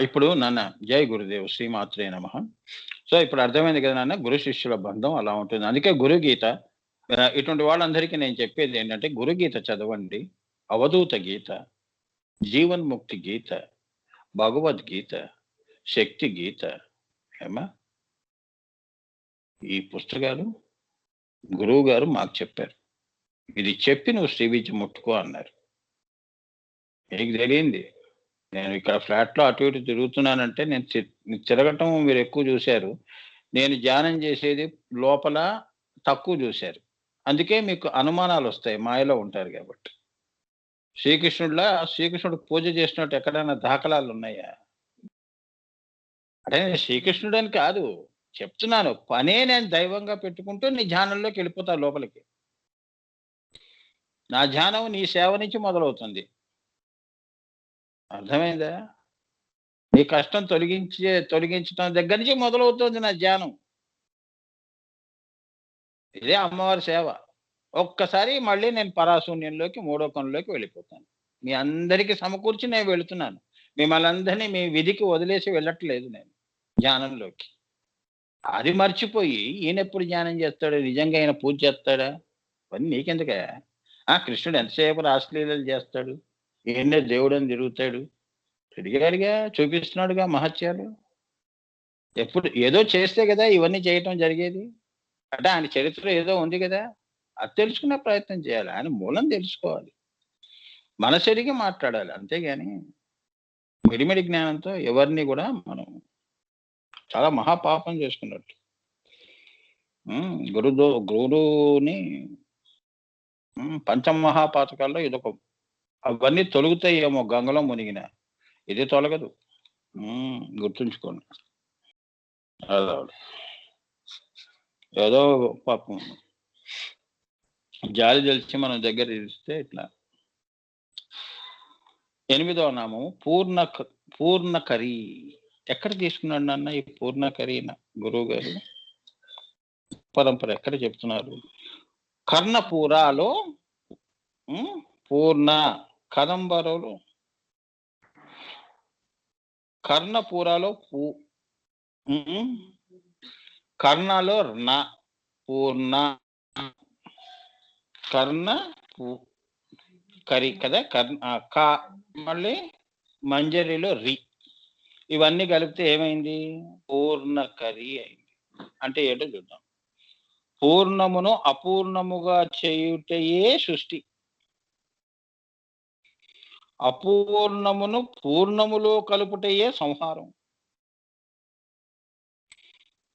ఇప్పుడు నాన్న జై గురుదేవ్ శ్రీమాత్రే నమ. సో ఇప్పుడు అర్థమైంది కదా నాన్న, గురు శిష్యుల బంధం అలా ఉంటుంది. అందుకే గురు గీత ఇటువంటి వాళ్ళందరికీ నేను చెప్పేది ఏంటంటే, గురు గీత చదవండి, అవధూత గీత, జీవన్ముక్తి గీత, భగవద్గీత, శక్తి గీత. ఏమా ఈ పుస్తకాలు గురువు గారు మాకు చెప్పారు, ఇది చెప్పి నువ్వు శ్రీ విద్య ముట్టుకో అన్నారు. మీకు తెలియంది, నేను ఇక్కడ ఫ్లాట్లో అటు ఇటు తిరుగుతున్నానంటే నేను తిరగటం మీరు ఎక్కువ చూశారు, నేను ధ్యానం చేసేది లోపల తక్కువ చూశారు. అందుకే మీకు అనుమానాలు వస్తాయి, మాయలో ఉంటారు కాబట్టి. శ్రీకృష్ణుడు పూజ చేసినట్టు ఎక్కడైనా దాఖలాలు ఉన్నాయా? అంటే శ్రీకృష్ణుడు అని కాదు చెప్తున్నాను, పనే నేను దైవంగా పెట్టుకుంటూ నీ ధ్యానంలోకి వెళ్ళిపోతా లోపలికి. నా ధ్యానం నీ సేవ నుంచి మొదలవుతుంది. అర్థమైందా? నీ కష్టం తొలగించడం దగ్గర నుంచి మొదలవుతుంది నా ధ్యానం. ఇదే అమ్మవారి సేవ. ఒక్కసారి మళ్ళీ నేను పరాశూన్యంలోకి, మూడో కొనలోకి వెళ్ళిపోతాను. మీ అందరికీ సమకూర్చి నేను వెళుతున్నాను. మిమ్మల్ని అందరినీ మీ విధికి వదిలేసి వెళ్ళట్లేదు నేను ధ్యానంలోకి. అది మర్చిపోయి ఈయన ఎప్పుడు ధ్యానం చేస్తాడు, నిజంగా ఆయన పూజ చేస్తాడా? పని నీకెందుకే? కృష్ణుడు ఎంతసేపు రాసలీలలు చేస్తాడు, ఈయనే దేవుడు అని తిరుగుతాడు. తిరిగాడుగా, చూపిస్తున్నాడుగా మహత్యాలు. ఎప్పుడు ఏదో చేస్తే కదా ఇవన్నీ చేయటం జరిగేది. అంటే ఆయన చరిత్ర ఏదో ఉంది కదా, అది తెలుసుకునే ప్రయత్నం చేయాలి. ఆయన మూలం తెలుసుకోవాలి, మనసెరిగి మాట్లాడాలి. అంతేగాని మిడిమిడి జ్ఞానంతో ఎవరిని కూడా మనం చాలా మహాపాపం చేసుకున్నట్టు. గురువుని పంచమహాపాతకాల్లో ఇదొక. అవన్నీ తొలుగుతాయేమో గంగలో మునిగిన, ఇది తొలగదు. గుర్తుంచుకోండి. ఏదో పాపం జాలి తెలిసి మనం దగ్గర ఇస్తే ఇట్లా. 8వ నామము పూర్ణకరి. ఎక్కడ తీసుకున్నాడు నాన్న ఈ పూర్ణకరి? గురువు గారు పరంపర ఎక్కడ చెప్తున్నారు? కర్ణపూరాలో పూర్ణ కదంబరులు, కర్ణపూరాలో కర్ణలో న పూర్ణ, కర్ణ కరి కదా, క మళ్ళీ మంజరిలో రి, ఇవన్నీ కలిపితే ఏమైంది? పూర్ణకరి అయింది. అంటే ఏంటో చూద్దాం. పూర్ణమును అపూర్ణముగా చేయుటయే సృష్టి, అపూర్ణమును పూర్ణములో కలుపుటయే సంహారం.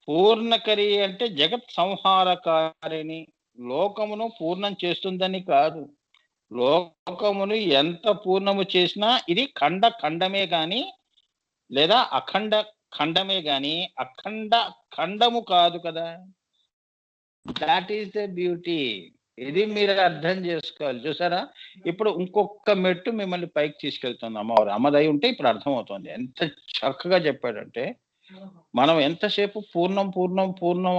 పూర్ణకరి అంటే జగత్ సంహారకారిని, లోకమును పూర్ణం చేస్తుందని కాదు. లోకమును ఎంత పూర్ణము చేసినా ఇది ఖండమే గాని, లేదా అఖండ ఖండమే గాని అఖండ ఖండము కాదు కదా. That is the beauty. ఇది మీరు అర్థం చేసుకోవాలి. చూసారా, ఇప్పుడు ఇంకొక మెట్టు మిమ్మల్ని పైకి తీసుకెళ్తుంది అమ్మవారు. అమ్మదై ఉంటే ఇప్పుడు అర్థమవుతుంది. ఎంత చక్కగా చెప్పాడంటే, మనం ఎంతసేపు పూర్ణం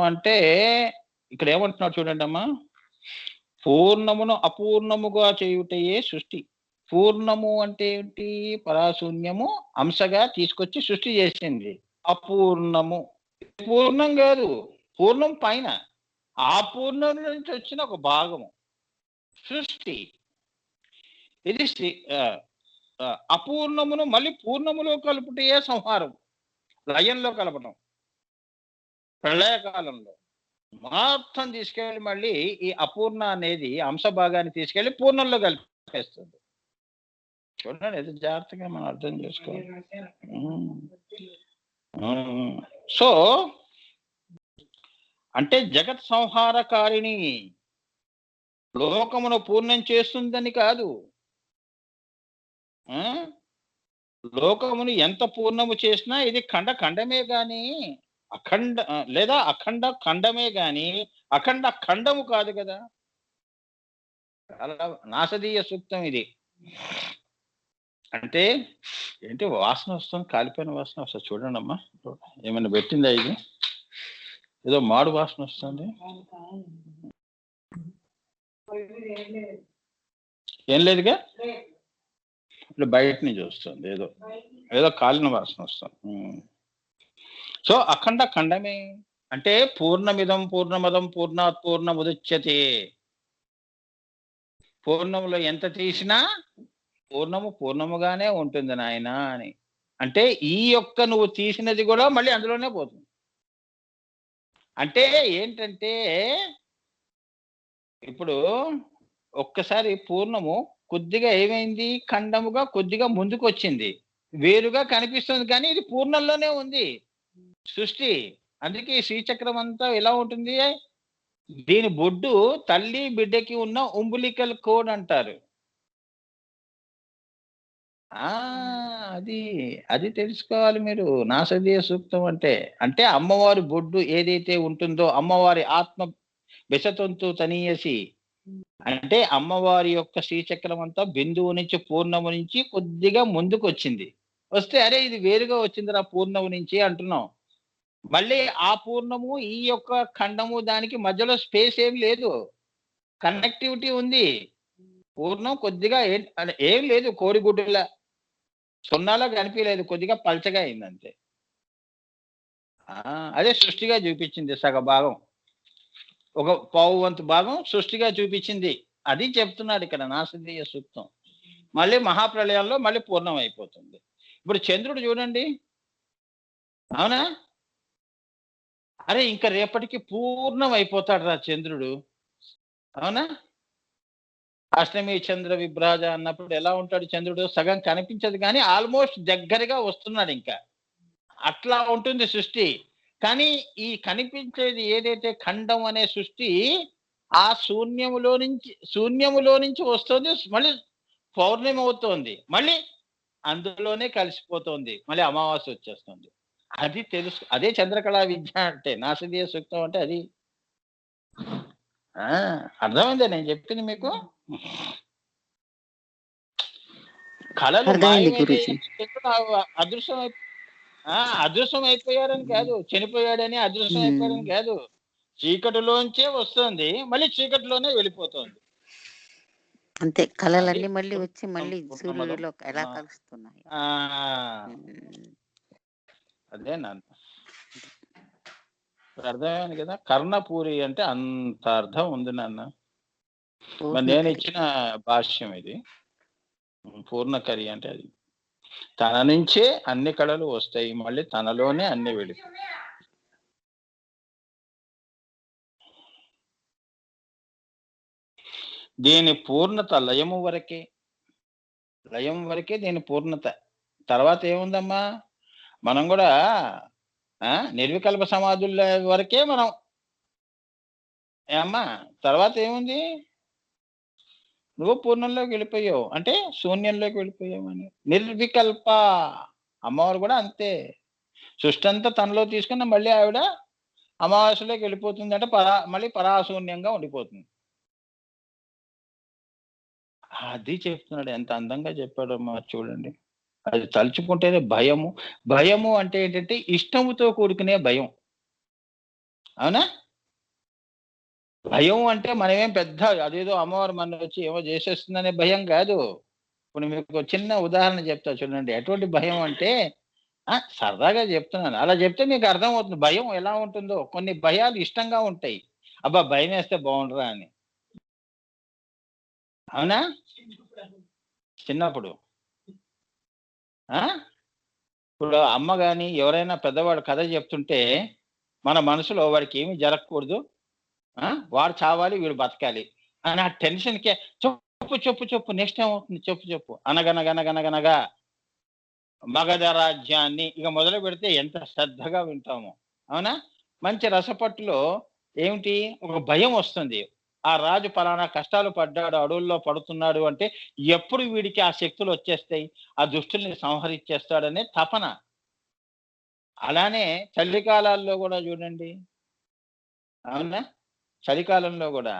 అంటే ఇక్కడ ఏమంటున్నాడు చూడండి అమ్మా. పూర్ణమును అపూర్ణముగా చేయుటయే సృష్టి. పూర్ణము అంటే ఏంటి? పరాశూన్యము అంశగా తీసుకొచ్చి సృష్టి చేసింది. అపూర్ణము పూర్ణం కాదు, పూర్ణం పైన, ఆ పూర్ణం నుంచి వచ్చిన ఒక భాగము సృష్టి. ఇది అపూర్ణమును మళ్ళీ పూర్ణములో కలుపుటయే సంహారం. లయంలో కలపడం, ప్రళయకాలంలో మొత్తం తీసుకెళ్ళి మళ్ళీ ఈ అపూర్ణ అనేది అంశ భాగాన్ని తీసుకెళ్లి పూర్ణంలో కలిపేస్తుంది. చూడండి, ఎంత జాగ్రత్తగా మనం అర్థం చేసుకోవాలి. సో అంటే జగత్ సంహారకారిణి, లోకమును పూర్ణం చేస్తుందని కాదు. లోకమును ఎంత పూర్ణము చేసినా ఇది ఖండమే గాని అఖండ, లేదా అఖండ ఖండమే గాని అఖండ ఖండము కాదు కదా. అలా నాసదీయ సూక్తం ఇది. అంటే ఏంటి వాసన వస్తుంది, కాలిపోయిన వాసన వస్తుంది. చూడండి అమ్మా, ఏమైనా పెట్టిందా? ఇది ఏదో మాడు వాసన వస్తుంది. ఏం లేదుగా. ఇప్పుడు బయట నుంచి వస్తుంది ఏదో. ఏదో కాలిన వాసన వస్తుంది. సో, అఖండ ఖండమే. అంటే పూర్ణమిదం పూర్ణమదం పూర్ణాత్ పూర్ణముదచ్యతే. పూర్ణంలో ఎంత తీసినా పూర్ణము పూర్ణముగానే ఉంటుంది నాయనా అని. అంటే ఈ యొక్క నువ్వు తీసినది కూడా మళ్ళీ అందులోనే పోతుంది. అంటే ఏంటంటే ఇప్పుడు ఒక్కసారి పూర్ణము కొద్దిగా ఏమైంది? ఖండముగా కొద్దిగా ముందుకొచ్చింది. వేరుగా కనిపిస్తుంది కానీ ఇది పూర్ణంలోనే ఉంది సృష్టి. అందుకే ఈ శ్రీచక్రం అంతా ఎలా ఉంటుంది? దీని బొడ్డు తల్లి బిడ్డకి ఉన్న ఉంబిలికల్ కోడ్ అంటారు. ఆ! అది. అది తెలుసుకోవాలి మీరు. నాసదీయ సూక్తం అంటే. అంటే అమ్మవారి బొడ్డు ఏదైతే ఉంటుందో అమ్మవారి ఆత్మ బెసతంతు తనీయసి. అంటే అమ్మవారి యొక్క శ్రీచక్రం అంతా బిందువు నుంచి పూర్ణము నుంచి కొద్దిగా ముందుకొచ్చింది. వస్తే అరే ఇది వేరుగా వచ్చిందిరా పూర్ణము నుంచి అంటున్నాం. మళ్ళీ ఆ పూర్ణము ఈ యొక్క ఖండము దానికి మధ్యలో స్పేస్ ఏమి లేదు. కనెక్టివిటీ ఉంది. పూర్ణం కొద్దిగా ఏం లేదు కోడిగుడ్డులా. సున్నాలా కనిపియలేదు. కొద్దిగా పల్చగా అయిందంతే. అదే సృష్టిగా చూపించింది సగభాగం. ఒక పావు వంతు భాగం సృష్టిగా చూపించింది. అది చెప్తున్నాడు ఇక్కడ నాసదీయ సూక్తం. మళ్ళీ మహాప్రళయంలో మళ్ళీ పూర్ణం అయిపోతుంది. ఇప్పుడు చంద్రుడు చూడండి. అవునా? అరే ఇంక రేపటికి పూర్ణం అయిపోతాడు రా చంద్రుడు. అవునా? అష్టమి చంద్ర విభ్రాజ అన్నప్పుడు ఎలా ఉంటాడు చంద్రుడు? సగం కనిపించదు కానీ ఆల్మోస్ట్ దగ్గరగా వస్తున్నాడు ఇంకా. అట్లా ఉంటుంది సృష్టి. కానీ ఈ కనిపించేది ఏదైతే ఖండం అనే సృష్టి ఆ శూన్యములో నుంచి వస్తుంది. మళ్ళీ పౌర్ణమి అవుతోంది. మళ్ళీ అందులోనే కలిసిపోతుంది. మళ్ళీ అమావాస్య వచ్చేస్తుంది. అది తెలుసు. అదే చంద్రకళా విద్య అంటే నాసదీయ సూక్తం అంటే అది. అర్థమైందా నేను చెప్పింది మీకు? కళలు అదృశ్యం అదృశ్యం అయిపోయారని కాదు, చనిపోయాడని అదృశ్యం అయిపోయాడని కాదు. చీకటిలోంచే వస్తుంది, మళ్ళీ చీకటిలోనే వెళ్ళిపోతుంది. అంతే. కళలన్నీ మళ్ళీ వచ్చి మళ్ళీ సూర్యుడిలో ఎలా కలుస్తున్నాయి. అదే నాన్న అర్థమైంది కదా. కర్ణపూరి అంటే అంత అర్థం ఉంది నాన్న. మరి నేను ఇచ్చిన భాష్యం ఇది. పూర్ణకరి అంటే అది తన నుంచే అన్ని కళలు వస్తాయి, మళ్ళీ తనలోనే అన్ని వెళ్ళిపోతాయి. దీని పూర్ణత లయము వరకే. లయం వరకే దీని పూర్ణత. తర్వాత ఏముందమ్మా? మనం కూడా నిర్వికల్ప సమాధుల వరకే మనం అమ్మా. తర్వాత ఏముంది? నువ్వు పూర్ణంలోకి వెళ్ళిపోయావు అంటే శూన్యంలోకి వెళ్ళిపోయావు అని. నిర్వికల్ప అమ్మవారు కూడా అంతే. సృష్టి అంతా తనలో తీసుకున్న మళ్ళీ ఆవిడ అమావాస్యలోకి వెళ్ళిపోతుంది అంటే మళ్ళీ పరాశూన్యంగా ఉండిపోతుంది. అది చెప్తున్నాడు. ఎంత అందంగా చెప్పాడమ్మా చూడండి. అది తలుచుకుంటేనే భయము. భయము అంటే ఏంటంటే ఇష్టముతో కూడుకునే భయం. అవునా? భయం అంటే మనమేం పెద్ద అదేదో అమ్మవారు మన వచ్చి ఏమో చేసేస్తుందనే భయం కాదు. ఇప్పుడు మీకు చిన్న ఉదాహరణ చెప్తా చూడండి. ఎటువంటి భయం అంటే సరదాగా చెప్తున్నాను. అలా చెప్తే మీకు అర్థమవుతుంది భయం ఎలా ఉంటుందో. కొన్ని భయాలు ఇష్టంగా ఉంటాయి. అబ్బా భయం వేస్తే బాగుండరా అని. అవునా? చిన్నప్పుడు ఇప్పుడు అమ్మ గాని ఎవరైనా పెద్దవాడు కథ చెప్తుంటే మన మనసులో వాడికి ఏమి జరగకూడదు, వాడు చావాలి వీడు బతకాలి అని ఆ టెన్షన్కే చెప్పు చెప్పు చెప్పు నెక్స్ట్ ఏమవుతుంది చెప్పు చెప్పు అనగనగనగనగనగా మగధ రాజ్యాన్ని ఇక మొదలు పెడితే ఎంత శ్రద్ధగా వింటాము. అవునా? మంచి రసపట్టులో ఏమిటి ఒక భయం వస్తుంది. ఆ రాజు పలానా కష్టాలు పడ్డాడు, అడవుల్లో పడుతున్నాడు అంటే ఎప్పుడు వీడికి ఆ శక్తులు వచ్చేస్తాయి, ఆ దుష్టుల్ని సంహరించేస్తాడనే తపన. అలానే చలికాలాల్లో కూడా చూడండి. అవునా? చలికాలంలో కూడా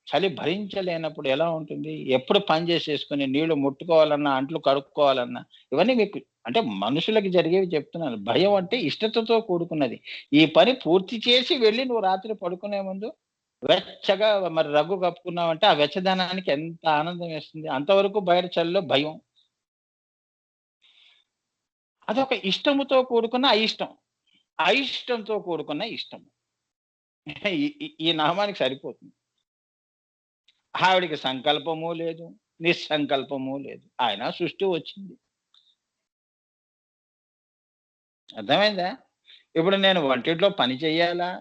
చలి భరించలేనప్పుడు ఎలా ఉంటుంది? ఎప్పుడు పని చేసేసుకుని నీళ్లు ముట్టుకోవాలన్నా, అంట్లు కడుక్కోవాలన్నా ఇవన్నీ మీకు అంటే మనుషులకి జరిగేవి చెప్తున్నాను. భయం అంటే ఇష్టతతో కూడుకున్నది. ఈ పని పూర్తి చేసి వెళ్ళి నువ్వు రాత్రి పడుకునే ముందు వెచ్చగా మరి రగ్గు కప్పుకున్నావంటే ఆ వెచ్చదనానికి ఎంత ఆనందం వేస్తుంది. అంతవరకు బయట చలిలో భయం. అదొక ఇష్టముతో కూడుకున్న అయిష్టం. అయిష్టంతో కూడుకున్న ఇష్టం. ఈ నామానికి సరిపోతుంది. ఆవిడికి సంకల్పము లేదు, నిస్సంకల్పము లేదు. ఆయన సృష్టి వచ్చింది. అర్థమైందా? ఇప్పుడు నేను వంటింట్లో పని చెయ్యాలా?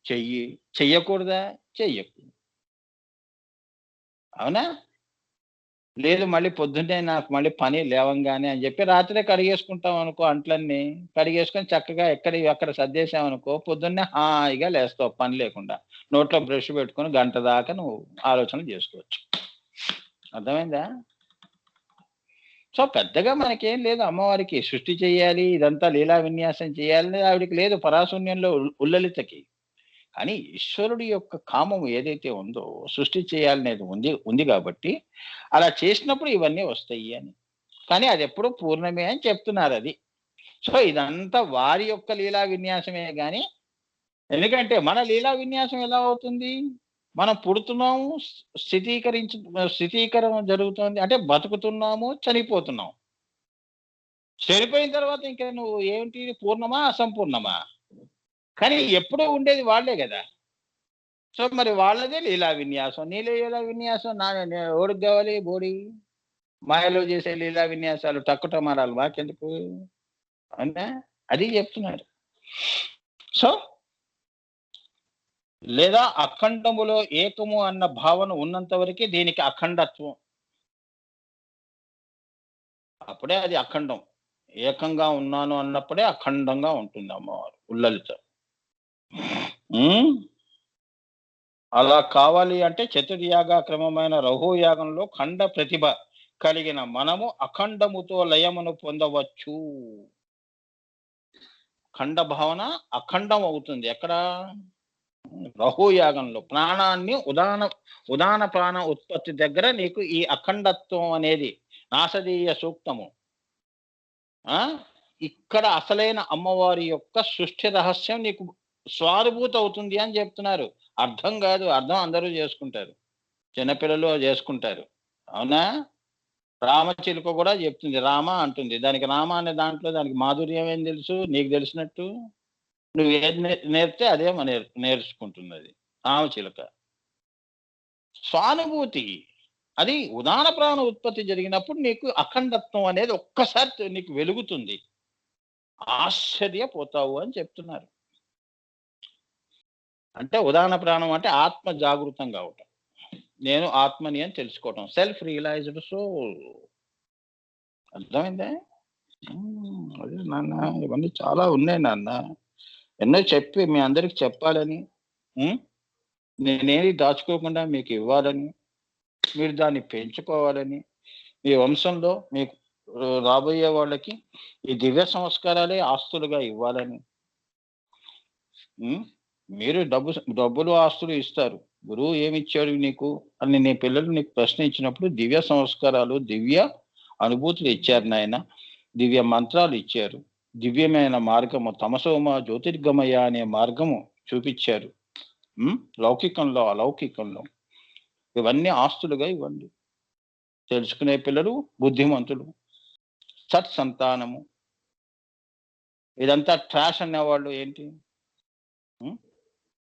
చెయ్యి. చెయ్యకూడదా? చెయ్యకు. అవునా? లేదు మళ్ళీ పొద్దున్నే నాకు మళ్ళీ పని లేవంగానే అని చెప్పి రాత్రే కడిగేసుకుంటాం అనుకో అంట్లన్నీ. కడిగేసుకొని చక్కగా ఎక్కడివి అక్కడ సర్దేశామనుకో పొద్దున్నే హాయిగా లేస్తావు పని లేకుండా. నోట్లో బ్రష్ పెట్టుకొని గంట దాకా నువ్వు ఆలోచనలు చేసుకోవచ్చు. అర్థమైందా? సో, పెద్దగా మనకేం లేదు అమ్మవారికి సృష్టి చేయాలి, ఇదంతా లీలా విన్యాసం చేయాలని ఆవిడకి లేదు పరాశూన్యంలో ఉల్లలితకి. కానీ ఈశ్వరుడి యొక్క కామం ఏదైతే ఉందో సృష్టి చేయాలనేది ఉంది కాబట్టి అలా చేసినప్పుడు ఇవన్నీ వస్తాయి అని. కానీ అదెప్పుడూ పూర్ణమే అని చెప్తున్నారది. సో, ఇదంతా వారి యొక్క లీలా విన్యాసమే గాని ఎందుకంటే మన లీలా విన్యాసం ఎలా అవుతుంది? మనం పుడుతున్నాము, స్థితీకరణ జరుగుతోంది. అంటే బతుకుతున్నాము, చనిపోతున్నాం. చనిపోయిన తర్వాత ఇంక నువ్వు ఏంటి పూర్ణమా? అసంపూర్ణమా? కానీ ఎప్పుడూ ఉండేది వాళ్ళే గదా! సో, మరి వాళ్ళదే లీలా విన్యాసం. నీ లీలా విన్యాసం ఎవడికి గావాలి బోడి? మాయలో చేసే లీలా విన్యాసాలు టక్కుటమారాలు మాకెందుకు? అవునా? అది చెప్తున్నాడు. సో, లేదా అఖండములో ఏకము అన్న భావన ఉన్నంత వరకే దీనికి అఖండత్వం. అప్పుడే అది అఖండం. ఏకంగా ఉన్నాను అన్నప్పుడే అఖండంగా ఉంటుంది అమ్మవారు ఉల్లలిత. హ్మ్. అలా కావాలి అంటే చతుర్యాగ క్రమమైన రహోయాగంలో ఖండ ప్రతిభ కలిగిన మనము అఖండముతో లయమును పొందవచ్చు. ఖండ భావన అఖండం అవుతుంది. ఎక్కడ? రహోయాగంలో ప్రాణాన్ని ఉదాన ప్రాణ ఉత్పత్తి దగ్గర నీకు ఈ అఖండత్వం అనేది నాసదీయ సూక్తము. ఆ ఇక్కడ అసలైన అమ్మవారి యొక్క సృష్టి రహస్యం నీకు స్వానుభూతి అవుతుంది అని చెప్తున్నారు. అర్థం కాదు, అర్థం అందరూ చేసుకుంటారు. చిన్నపిల్లలు చేసుకుంటారు. అవునా? రామచిలుక కూడా చెప్తుంది రామ అంటుంది. దానికి రామ అనే దాంట్లో దానికి మాధుర్యం ఏం తెలుసు? నీకు తెలిసినట్టు నువ్వు ఏది నేర్పితే అదే నేర్చుకుంటుంది అది రామచిలుక. స్వానుభూతి అది ఉదాన ప్రాణ ఉత్పత్తి జరిగినప్పుడు నీకు అఖండత్వం అనేది ఒక్కసారి నీకు వెలుగుతుంది. ఆశ్చర్యపోతావు అని చెప్తున్నారు. అంటే ఉదాన ప్రాణం అంటే ఆత్మ జాగృతం కావటం. నేను ఆత్మని అని తెలుసుకోవటం. Self realised soul. అర్థమైందా? అదే నాన్న ఇవన్నీ చాలా ఉన్నాయి నాన్న. ఎన్నో చెప్పి మీ అందరికి చెప్పాలని, నేనేది దాచుకోకుండా మీకు ఇవ్వాలని, మీరు దాన్ని పెంచుకోవాలని, మీ వంశంలో మీకు రాబోయే వాళ్ళకి ఈ దివ్య సంస్కారాలే ఆస్తులుగా ఇవ్వాలని. మీరు డబ్బులు ఆస్తులు ఇస్తారు. గురువు ఏమిచ్చాడు నీకు అని నీ పిల్లలు నీకు ప్రశ్న ఇచ్చినప్పుడు దివ్య సంస్కారాలు, దివ్య అనుభూతులు ఇచ్చారు నాయన. దివ్య మంత్రాలు ఇచ్చారు. దివ్యమైన మార్గము తమసోమ జ్యోతిర్గమయ అనే మార్గము చూపించారు. లౌకికంలో అలౌకికంలో ఇవన్నీ ఆస్తులుగా ఇవ్వండి. తెలుసుకునే పిల్లలు బుద్ధిమంతులు, సత్సంతానము. ఇదంతా ట్రాష్ అనేవాళ్ళు ఏంటి?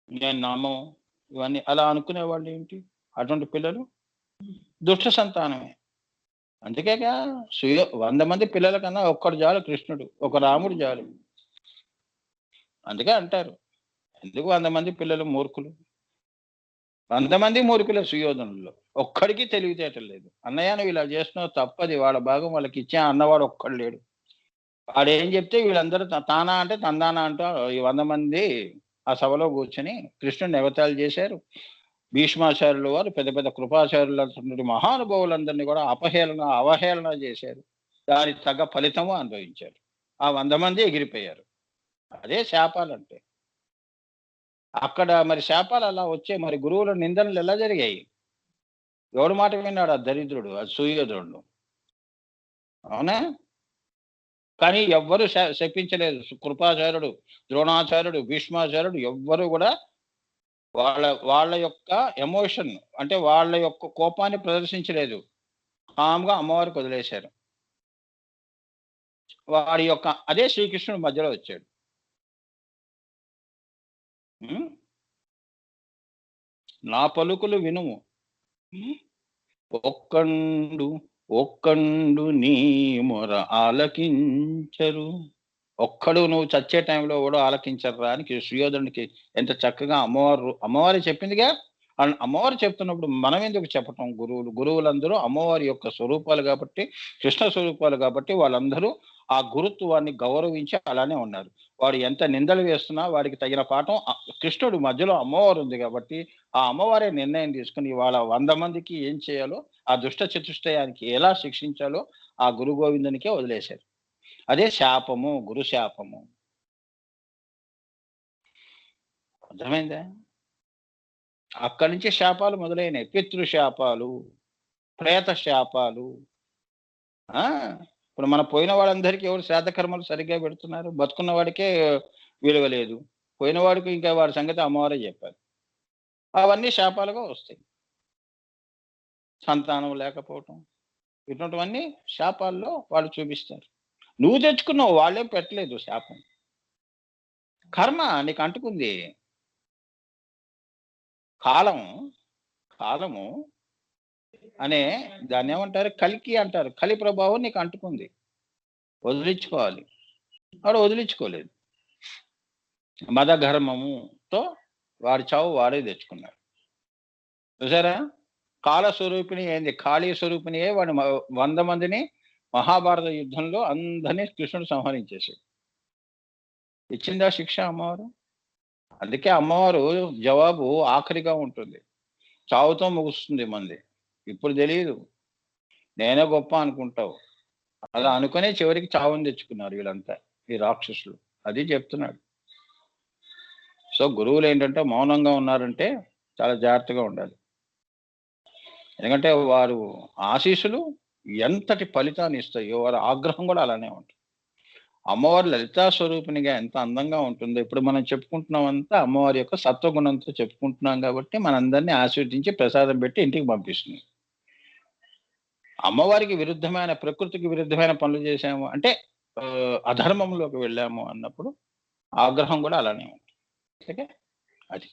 నేను నమ్మం ఇవన్నీ అలా అనుకునే వాళ్ళు ఏంటి? అటువంటి పిల్లలు దుష్ట సంతానమే. అందుకేగా 100 మంది పిల్లల కన్నా ఒక్కడు చాలు కృష్ణుడు, ఒక రాముడు చాలు. అందుకే అంటారు ఎందుకు 100 మంది పిల్లలు మూర్ఖులు? 100 మంది మూర్ఖులే సుయోధనుల్లో. ఒక్కడికి తెలివితేటలు లేదు. అన్నయ్య నువ్వు ఇలా చేస్తున్నావు తప్పది, వాళ్ళ భాగం వాళ్ళకి ఇచ్చా అన్నవాడు ఒక్కడు లేడు. వాడేం చెప్తే వీళ్ళందరూ తానా అంటే తందానా అంటూ ఈ 100 మంది ఆ సభలో కూర్చొని కృష్ణుడిని ఎగతాళి చేశారు. భీష్మాచార్యుల వారు పెద్ద పెద్ద కృపాచార్యుల మహానుభావులందరినీ కూడా అవహేళన చేశారు. దానికి తగ్గ ఫలితము అనుభవించారు. ఆ 100 మంది ఎగిరిపోయారు. అదే శాపాలంటే. అక్కడ మరి శాపాలు అలా వచ్చే మరి గురువుల నిందనలు ఎలా జరిగాయి? ఎవడు మాట విన్నాడు? ఆ దరిద్రుడు, ఆ సుయోధనుడు. అవునా? కానీ ఎవ్వరు శపించలేదు. కృపాచార్యుడు, ద్రోణాచార్యుడు, భీష్మాచార్యుడు ఎవ్వరు కూడా వాళ్ళ యొక్క ఎమోషన్ అంటే వాళ్ళ యొక్క కోపాన్ని ప్రదర్శించలేదు. కామ్గా అమ్మవారికి వదిలేశారు. వాడి యొక్క అదే శ్రీకృష్ణుడు మధ్యలో వచ్చాడు. ఉమ్, నా పలుకులు వినుము. ఉమ్, ఒక్కండు ఒక్కండు నీ మొర ఆలకించరు. ఒక్కడు నువ్వు చచ్చే టైంలో ఎవడో ఆలకించరురా అని సుయోధనుడికి ఎంత చక్కగా అమ్మవారు చెప్పిందిగా. అమ్మవారు చెప్తున్నప్పుడు మనం ఎందుకు చెప్పటం? గురువులందరూ అమ్మవారి యొక్క స్వరూపాలు కాబట్టి, కృష్ణ స్వరూపాలు కాబట్టి వాళ్ళందరూ ఆ గురుత్వాన్ని గౌరవించి అలానే ఉన్నారు. వాడు ఎంత నిందలు వేస్తున్నా వాడికి తగిన పాఠం కృష్ణుడు మధ్యలో అమ్మవారు ఉంది కాబట్టి ఆ అమ్మవారే నిర్ణయం తీసుకుని వాళ్ళ 100 మందికి ఏం చేయాలో, ఆ దుష్ట చతుష్టయానికి ఎలా శిక్షించాలో ఆ గురు గోవిందునికే వదిలేశారు. అదే శాపము, గురు శాపము. అర్థమైందా? అక్కడి నుంచి శాపాలు మొదలైనవి. పితృశాపాలు, ప్రేత శాపాలు. ఆ ఇప్పుడు మన పోయిన వాళ్ళందరికీ ఎవరు శ్రాద్ధ కర్మలు సరిగ్గా పెడుతున్నారు? బతుకున్న వాడికే విలువ లేదు. పోయిన వాడికి ఇంకా వాడి సంగతి అమ్మవారే చెప్పారు. అవన్నీ శాపాలుగా వస్తాయి. సంతానం లేకపోవటం, ఇటువంటివన్నీ శాపాల్లో వాళ్ళు చూపిస్తారు. నువ్వు తెచ్చుకున్నావు, వాళ్ళేం పెట్టలేదు శాపం. కర్మ నీకు అంటుకుంది. కాలము అనే దాన్ని ఏమంటారు? కలికి అంటారు. కలి ప్రభావం నీకు అంటుకుంది, వదిలించుకోవాలి. వాడు వదిలించుకోలేదు. మదఘర్మముతో వాడి చావు వాడే తెచ్చుకున్నాడు. చూసారా? కాల స్వరూపిణి ఏంది? కాళీ స్వరూపిణియే వాడు 100 మందిని మహాభారత యుద్ధంలో అందరినీ కృష్ణుడు సంహరించేశాడు. ఇచ్చిందా శిక్ష అమ్మవారు? అందుకే అమ్మవారు జవాబు ఆఖరిగా ఉంటుంది. చావుతో ముగుస్తుంది మంది. ఇప్పుడు తెలియదు, నేనే గొప్ప అనుకుంటావు. అలా అనుకునే చివరికి చావుని తెచ్చుకున్నారు వీళ్ళంతా, ఈ రాక్షసులు. అది చెప్తున్నాడు. సో గురువులు ఏంటంటే మౌనంగా ఉన్నారంటే చాలా జాగ్రత్తగా ఉండాలి. ఎందుకంటే వారు ఆశీస్సులు ఎంతటి ఫలితాన్ని ఇస్తాయో వారి ఆగ్రహం కూడా అలానే ఉంటుంది. అమ్మవారు లలితా స్వరూపిణిగా ఎంత అందంగా ఉంటుందో ఇప్పుడు మనం చెప్పుకుంటున్నామంతా అమ్మవారి యొక్క సత్వగుణంతో చెప్పుకుంటున్నాం కాబట్టి మనందరినీ ఆశీర్వదించి ప్రసాదం పెట్టి ఇంటికి పంపిస్తుంది. అమ్మవారికి విరుద్ధమైన, ప్రకృతికి విరుద్ధమైన పనులు చేశాము అంటే అధర్మంలోకి వెళ్ళాము అన్నప్పుడు ఆగ్రహం కూడా అలానే ఉంటుంది. ఓకే, అది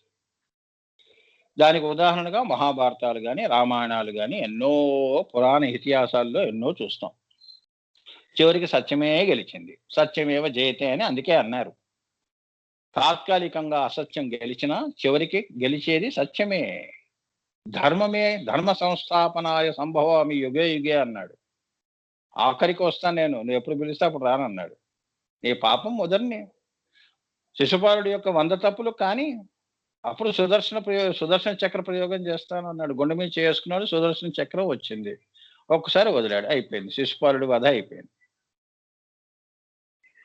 దానికి ఉదాహరణగా మహాభారతాలు కానీ రామాయణాలు కానీ ఎన్నో పురాణ ఇతిహాసాల్లో ఎన్నో చూస్తాం. చివరికి సత్యమే గెలిచింది. సత్యమేవ జయతే అని అందుకే అన్నారు. తాత్కాలికంగా అసత్యం గెలిచినా చివరికి గెలిచేది సత్యమే. ధర్మమే, ధర్మ సంస్థాపనాయ సంభవామి యుగే యుగే అన్నాడు. ఆఖరికి వస్తాను నేను, నువ్వు ఎప్పుడు పిలిస్తే అప్పుడు రానన్నాడు. నీ పాపం మొదటిని శిశుపాలుడి యొక్క 100 తప్పులు కానీ అప్పుడు సుదర్శన చక్ర ప్రయోగం చేస్తాను అన్నాడు. గుండె మీద చేసుకున్నాడు, సుదర్శన చక్రం వచ్చింది. ఒక్కసారి వదిలాడు, అయిపోయింది. శిశుపాలుడి వధ అయిపోయింది.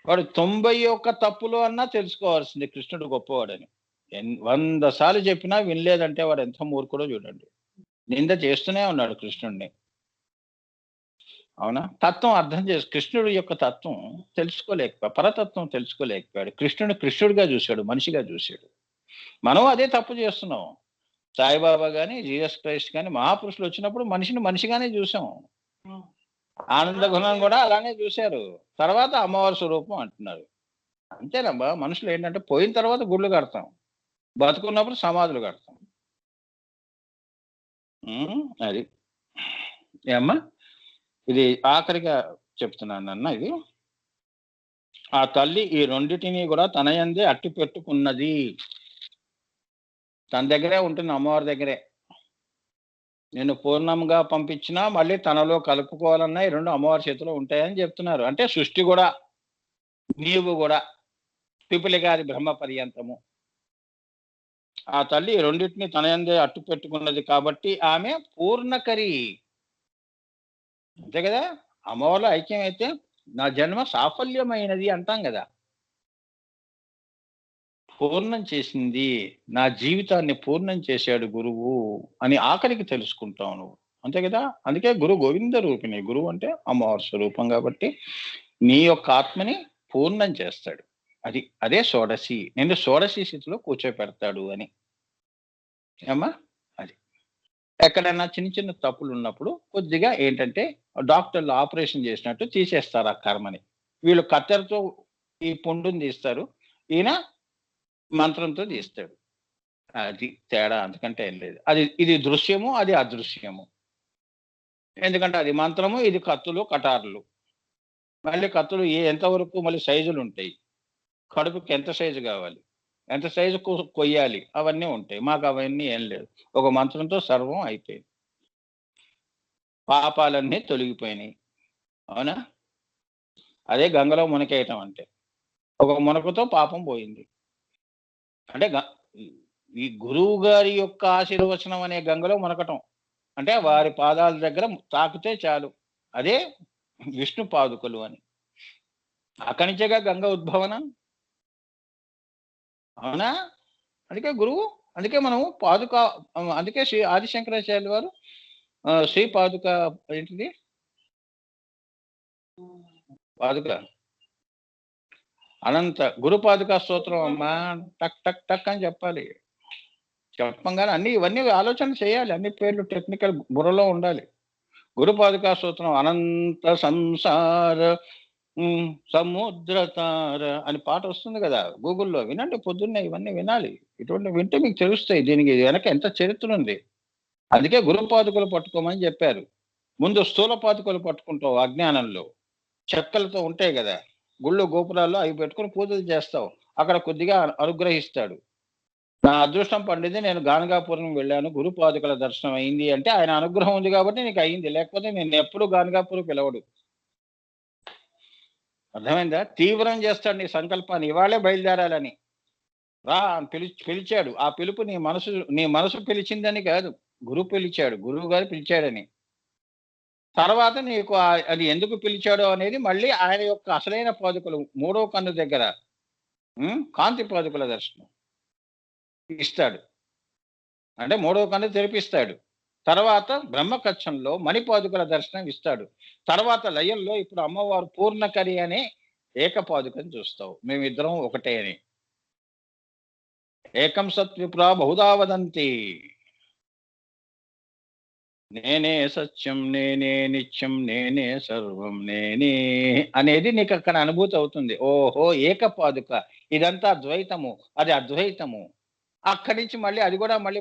వాడు 91 తప్పులు అన్నా తెలుసుకోవాల్సింది కృష్ణుడు గొప్పవాడని. 100 సార్లు చెప్పినా వినలేదంటే వాడు ఎంత మూర్ఖుడో చూడండి. నింద చేస్తూనే ఉన్నాడు కృష్ణుడిని. అవునా? తత్వం అర్థం కృష్ణుడి యొక్క తత్వం తెలుసుకోలేకపోయాడు, పరతత్వం తెలుసుకోలేకపోయాడు. కృష్ణుడిగా చూశాడు, మనిషిగా చూశాడు. మనం అదే తప్పు చేస్తున్నాం. సాయిబాబా కానీ, జీసస్ క్రైస్ట్ కానీ, మహాపురుషులు వచ్చినప్పుడు మనిషిని మనిషిగానే చూసాం. ఆనంద గుణం కూడా అలానే చూశారు. తర్వాత అమ్మవారి స్వరూపం అంటున్నారు. అంతేనమ్మా, మనుషులు ఏంటంటే పోయిన తర్వాత గుళ్ళు కడతాం, బతుకున్నప్పుడు సమాధులు కడతాం. అది ఏమ్మా, ఇది ఆఖరిగా చెప్తున్నాను అన్న. ఇది ఆ తల్లి ఈ రెండిటిని కూడా తన యందే అట్టి పెట్టుకున్నది. తన దగ్గరే ఉంటుంది, అమ్మవారి దగ్గరే. నేను పూర్ణంగా పంపించినా మళ్ళీ తనలో కలుపుకోవాలన్నా ఈ 2 అమ్మవారి చేతిలో ఉంటాయని చెప్తున్నారు. అంటే సృష్టి కూడా, నీవు కూడా, పిపిలిగాది బ్రహ్మ పర్యంతము. ఆ తల్లి రెండింటిని తన యందే అట్టు పెట్టుకున్నది కాబట్టి ఆమె పూర్ణకరి. అంతే కదా? అమ్మవారిలో ఐక్యం అయితే నా జన్మ సాఫల్యమైనది అంటాం కదా. పూర్ణం చేసింది, నా జీవితాన్ని పూర్ణం చేశాడు గురువు అని ఆఖరికి తెలుసుకుంటావు నువ్వు. అంతే కదా? అందుకే గురు గోవింద రూపిణి. గురువు అంటే అమ్మవారి స్వరూపం కాబట్టి నీ యొక్క ఆత్మని పూర్ణం చేస్తాడు. అదే షోడశి. నిన్ను షోడశి స్థితిలో కూర్చోపెడతాడు అని. ఏమ్మా, అది ఎక్కడైనా చిన్న చిన్న తప్పులు ఉన్నప్పుడు కొద్దిగా ఏంటంటే డాక్టర్లు ఆపరేషన్ చేసినట్టు తీసేస్తారు ఆ కర్మని. వీళ్ళు కత్తెరతో ఈ పుండుని తీస్తారు, ఈయన మంత్రంతో తీస్తాడు. అది తేడా, అంతకంటే ఏం లేదు. ఇది దృశ్యము, అది అదృశ్యము. ఎందుకంటే అది మంత్రము, ఇది కత్తులు కటార్లు. మళ్ళీ కత్తులు ఎంతవరకు మళ్ళీ సైజులు ఉంటాయి. కడుపుకి ఎంత సైజు కావాలి, ఎంత సైజు కొయ్యాలి, అవన్నీ ఉంటాయి. మాకు అవన్నీ ఏం లేదు. ఒక మంత్రంతో సర్వం అయిపోయింది. పాపాలన్నీ తొలగిపోయినాయి. అవునా? అదే గంగలో మునకేయటం అంటే. ఒక మునకతో పాపం పోయింది. అంటే ఈ గురువు గారి యొక్క ఆశీర్వచనం అనే గంగలో మునకటం అంటే వారి పాదాల దగ్గర తాకితే చాలు. అదే విష్ణు పాదుకలు అని. అక్కడి నుంచేగా గంగ ఉద్భవన. అవునా? అందుకే గురువు, అందుకే మనము పాదుక, అందుకే శ్రీ ఆదిశంకరాచార్యుల వారు శ్రీ పాదుక ఏంటిది పాదుక అనంత గురు పాదుక స్తోత్రం అమ్మా, టక్ టక్ టక్ అని చెప్పాలి. చెప్పంగానే అన్ని ఇవన్నీ ఆలోచన చేయాలి. అన్ని పేర్లు టెక్నికల్ బుర్రలో ఉండాలి. గురు పాదుకా స్తోత్రం అనంత సంసార సముద్రతార అని పాట వస్తుంది కదా గూగుల్లో. వినండి, పొద్దున్నే ఇవన్నీ వినాలి. ఇటువంటి వింటే మీకు తెలుస్తాయి దీనికి వెనక ఎంత చరిత్ర ఉంది. అందుకే గురు పాదుకలు పట్టుకోమని చెప్పారు. ముందు స్థూల పాదుకలు పట్టుకుంటావు అజ్ఞానంలో, చెక్కలతో ఉంటాయి కదా గుళ్ళు గోపురాల్లో, అవి పెట్టుకుని పూజలు చేస్తావు. అక్కడ కొద్దిగా అనుగ్రహిస్తాడు. నా అదృష్టం పండింది, నేను గానగాపురం వెళ్ళాను, గురు పాదుకల దర్శనం అయింది అంటే ఆయన అనుగ్రహం ఉంది కాబట్టి నీకు అయింది. లేకపోతే నేను ఎప్పుడు గానగాపురం పిలవడు. అర్థమైందా? తీవ్రం చేస్తాడు నీ సంకల్పాన్ని. ఇవాళే బయలుదేరాలని రా పిలిచాడు. ఆ పిలుపు నీ మనసు పిలిచిందని కాదు, గురువు పిలిచాడు, గురువు గారు పిలిచాడని. తర్వాత నీకు అది ఎందుకు పిలిచాడో అనేది మళ్ళీ ఆయన యొక్క అసలైన పాదుకలు మూడో కన్ను దగ్గర కాంతి పాదుకల దర్శనం ఇస్తాడు. అంటే మూడవ కన్ను తెరిపిస్తాడు. తర్వాత బ్రహ్మకచ్చంలో మణిపాదుకల దర్శనం ఇస్తాడు. తర్వాత లయంలో ఇప్పుడు అమ్మవారు పూర్ణకరి అనే ఏకపాదుకని చూస్తావు. మేమిద్దరం ఒకటే అని. ఏకం సత్విప్రా బహుదా వదంతి, నేనే సత్యం, నేనే నిత్యం, నేనే సర్వం, నేనే అనేది నీకు అక్కడ అనుభూతి అవుతుంది. ఓహో ఏకపాదుక, ఇదంతా ద్వైతము, అది అద్వైతము. అక్కడి నుంచి మళ్ళీ అది కూడా మళ్ళీ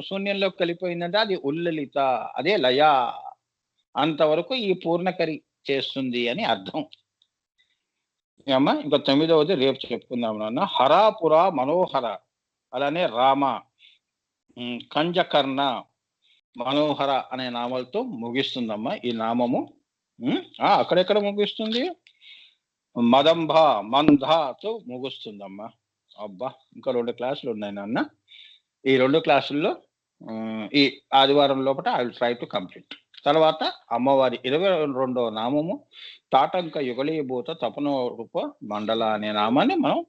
శూన్యంలోకి కలిపోయిందంటే అది ఉల్లలిత, అదే లయ. అంతవరకు ఈ పూర్ణకరి చేస్తుంది అని అర్థం. అమ్మా ఇంకా 9వది రేపు చెప్పుకుందాం నాన్న. హరాపుర మనోహర, అలానే రామ, కంజకర్ణ, మనోహర అనే నామాలతో ముగిస్తుందమ్మా ఈ నామము. అక్కడెక్కడ ముగిస్తుంది? మదంభ మంధతో ముగుస్తుందమ్మా. అబ్బా ఇంకా 2 క్లాసులు ఉన్నాయి నాన్న. ఈ 2 క్లాసుల్లో ఈ ఆదివారం లోపల I will try to complete. తర్వాత అమ్మవారి 22వ నామము తాటంక యుగళీభూత తపనో రూప మండల అనే నామాన్ని మనం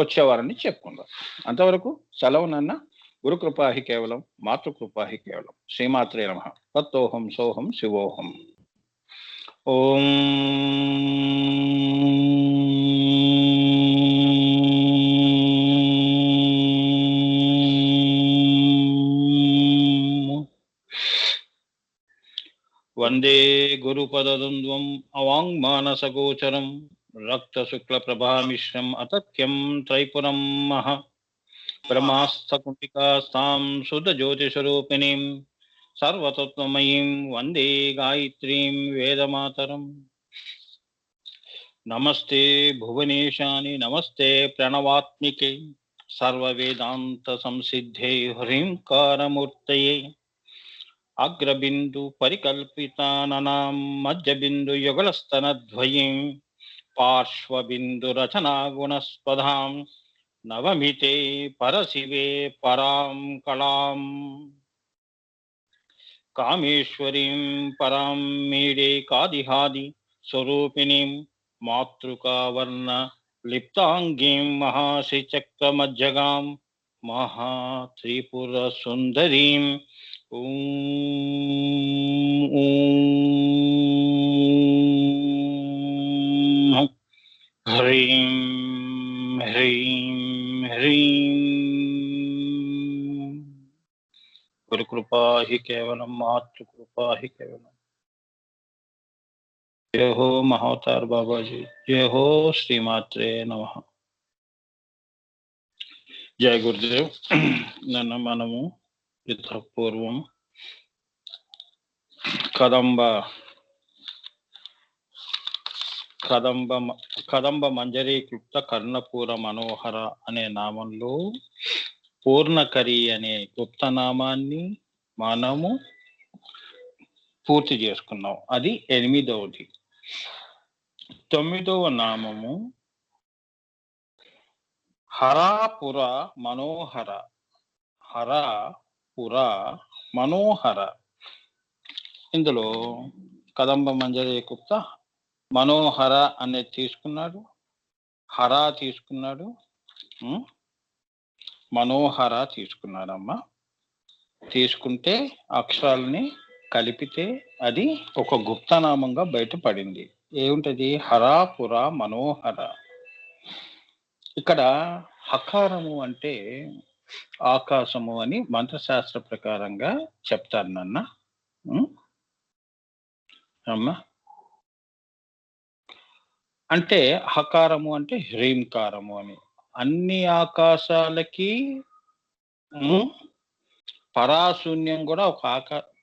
వచ్చేవారని చెప్పుకుందాం. అంతవరకు సెలవు నాన్న. గురుకృపాహి కేవలం, మాతృకృపాహి కేవలం. శ్రీమాత్రే నమః. తత్తోహం సోహం శివోహం. ఓం వందే గురుపదద్వంద్వం అవాంగ్మానసగోచరం రక్తశుక్లప్రభామిశ్రం అతక్యం త్రైపురం మహ బ్రహ్మాస్థకుంటికాస్తాం శుద్ధజ్యోతిస్వరూపిణీం సర్వతత్వమయీం వందే గాయత్రీం వేదమాతరం. నమస్తే భువనేశాని, నమస్తే ప్రణవాత్మికే, సర్వవేదాంత సంసిద్ధే హ్రీంకారమూర్తయే, అగ్రబిందు పరికల్పితానాం మధ్యబిందు యుగళస్తనద్వయీం పార్శ్వబిందు రచనా గుణస్పదాం నవమితే పరశివే పరాం కళాం కామేశ్వరీం పరాం మీడే కాదిహాది స్వరూపిణీం మాతృకావర్ణ లిప్తాంగీం మహాశ్రీచక్రమజ్జగాం మహాత్రిపుర సుందరీం హ్రీం హ్రీం హ్రీం. గురుకృపా హి కేవలం, మాతృకృపా హి కేవలం. జయ హో మహోతార్ బాబాజీ, జయ హో శ్రీమాత్రే నమః. జయ గురుదేవ్. నిన్న మనము పూర్వం కదంబ మంజరీకృప్త కర్ణపూర మనోహర అనే నామంలో పూర్ణకరి అనే క్లుప్త నామాన్ని మనము పూర్తి చేసుకున్నాం. అది 8వది. 9వ నామము హరాపుర మనోహర. హరాపుర మనోహర. ఇందులో కదంబ మంజరీకృప్త మనోహర అనేది తీసుకున్నాడు, హరా తీసుకున్నాడు, మనోహర తీసుకున్నాడమ్మా. తీసుకుంటే అక్షరాలని కలిపితే అది ఒక గుప్తనామంగా బయటపడింది. ఏమిటది? హరాపుర మనోహర. ఇక్కడ హకారము అంటే ఆకాశము అని మంత్రశాస్త్ర ప్రకారంగా చెప్తారు నాన్న. అమ్మా, అంటే హకారము అంటే హ్రీంకారము అని. అన్ని ఆకాశాలకి పరాశూన్యం కూడా ఒక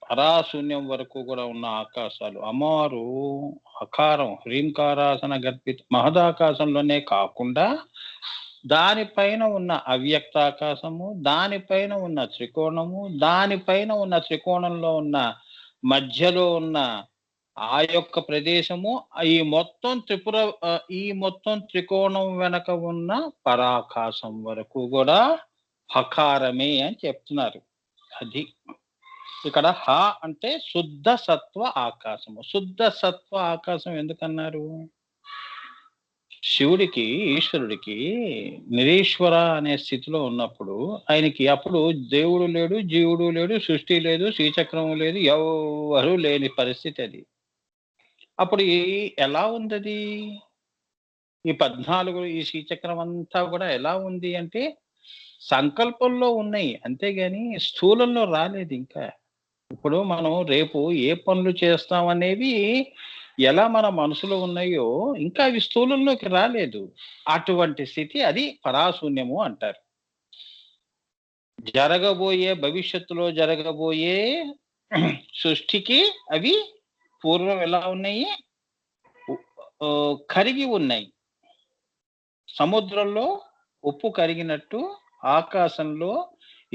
పరాశూన్యం వరకు కూడా ఉన్న ఆకాశాలు. అమ్మవారు హకారం హ్రీంకారాసన గర్భిత మహదాకాశంలోనే కాకుండా దానిపైన ఉన్న అవ్యక్తాకాశము, దానిపైన ఉన్న త్రికోణము, దానిపైన ఉన్న త్రికోణంలో ఉన్న మధ్యలో ఉన్న ఆ యొక్క ప్రదేశము, ఈ మొత్తం త్రికోణం వెనక ఉన్న పరాకాశం వరకు కూడా హకారమే అని చెప్తున్నారు. అది ఇక్కడ హ అంటే శుద్ధ సత్వ ఆకాశము. శుద్ధ సత్వ ఆకాశం ఎందుకన్నారు? శివుడికి, ఈశ్వరుడికి నిరీశ్వర అనే స్థితిలో ఉన్నప్పుడు ఆయనకి అప్పుడు దేవుడు లేడు, జీవుడు లేడు, సృష్టి లేదు, శ్రీచక్రము లేదు, ఎవరు లేని పరిస్థితి అది. అప్పుడు ఎలా ఉంది ఈ 14 ఈ శ్రీచక్రం అంతా కూడా ఎలా ఉంది అంటే సంకల్పంలో ఉన్నాయి, అంతేగాని స్థూలంలో రాలేదు. ఇంకా ఇప్పుడు మనం రేపు ఏ పనులు చేస్తామనేవి ఎలా మన మనసులో ఉన్నాయో ఇంకా అవి స్థూలంలోకి రాలేదు. అటువంటి స్థితి, అది పరాశూన్యము అంటారు. భవిష్యత్తులో జరగబోయే సృష్టికి అవి పూర్వం ఎలా ఉన్నాయి? కరిగి ఉన్నాయి. సముద్రంలో ఉప్పు కరిగినట్టు ఆకాశంలో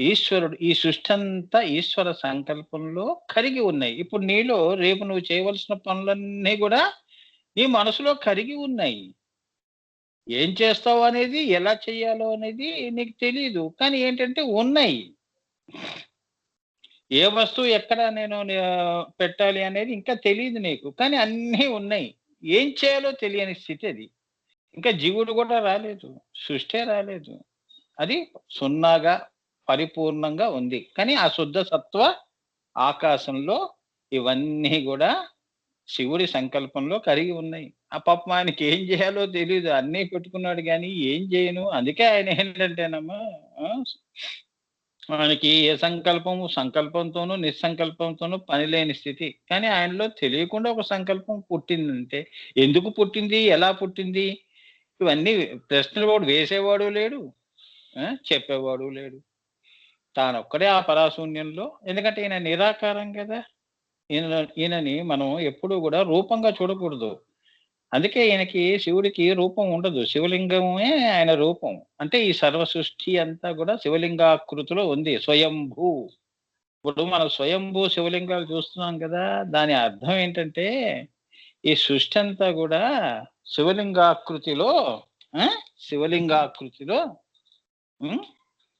ఈశ్వరుడు, ఈ సృష్టి అంతా ఈశ్వర సంకల్పంలో కరిగి ఉన్నాయి. ఇప్పుడు నీలో రేపు నువ్వు చేయవలసిన పనులన్నీ కూడా నీ మనసులో కరిగి ఉన్నాయి. ఏం చేస్తావు అనేది, ఎలా చెయ్యాలో అనేది నీకు తెలియదు, కానీ ఏంటంటే ఉన్నాయి. ఏ వస్తువు ఎక్కడ నేను పెట్టాలి అనేది ఇంకా తెలియదు నీకు, కానీ అన్నీ ఉన్నాయి. ఏం చేయాలో తెలియని స్థితి అది. ఇంకా జీవుడు కూడా రాలేదు, సృష్టి రాలేదు. అది సున్నాగా పరిపూర్ణంగా ఉంది. కానీ ఆ శుద్ధ సత్వ ఆకాశంలో ఇవన్నీ కూడా శివుడి సంకల్పంలో కరిగి ఉన్నాయి. ఆ పాపం ఆయనకి ఏం చేయాలో తెలియదు, అన్నీ పెట్టుకున్నాడు కానీ ఏం చేయను. అందుకే ఆయన ఏంటంటేనమ్మా, మనకి ఏ సంకల్పంతోనూ నిస్సంకల్పంతోనూ పని లేని స్థితి. కానీ ఆయనలో తెలియకుండా ఒక సంకల్పం పుట్టిందంటే ఎందుకు పుట్టింది, ఎలా పుట్టింది, ఇవన్నీ ప్రశ్నలు కూడా వేసేవాడు లేడు, చెప్పేవాడు లేడు. తానొక్కడే ఆ పరాశూన్యంలో. ఎందుకంటే ఈయన నిరాకారం కదా. ఈయనని మనం ఎప్పుడూ కూడా రూపంగా చూడకూడదు. అందుకే ఈయనకి, శివుడికి రూపం ఉండదు. శివలింగమే ఆయన రూపం. అంటే ఈ సర్వ సృష్టి అంతా కూడా శివలింగాకృతిలో ఉంది, స్వయంభూ. ఇప్పుడు మనం స్వయంభూ శివలింగాలు చూస్తున్నాం కదా, దాని అర్థం ఏంటంటే ఈ సృష్టి అంతా కూడా శివలింగాకృతిలో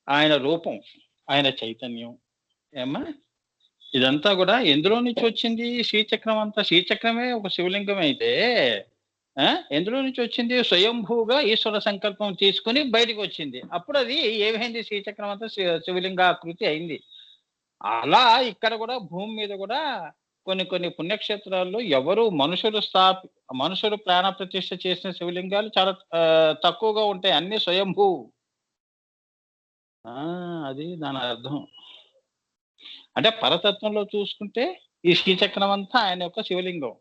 ఆయన రూపం, ఆయన చైతన్యం. ఏమ్మా, ఇదంతా కూడా ఎందులో నుంచి వచ్చింది? శ్రీచక్రం అంతా, శ్రీచక్రమే ఒక శివలింగం అయితే ఎందులో నుంచి వచ్చింది? స్వయంభూగా ఈశ్వర సంకల్పం తీసుకుని బయటకు వచ్చింది. అప్పుడు అది ఏమైంది? శ్రీచక్రం అంతా శివలింగాకృతి అయింది. అలా ఇక్కడ కూడా భూమి మీద కూడా కొన్ని పుణ్యక్షేత్రాల్లో ఎవరు మనుషులు ప్రాణ ప్రతిష్ఠ చేసిన శివలింగాలు చాలా తక్కువగా ఉంటాయి. అన్ని స్వయంభూ. అది దాని అర్థం. అంటే పరతత్వంలో చూసుకుంటే ఈ శ్రీచక్రం అంతా ఆయన యొక్క శివలింగం.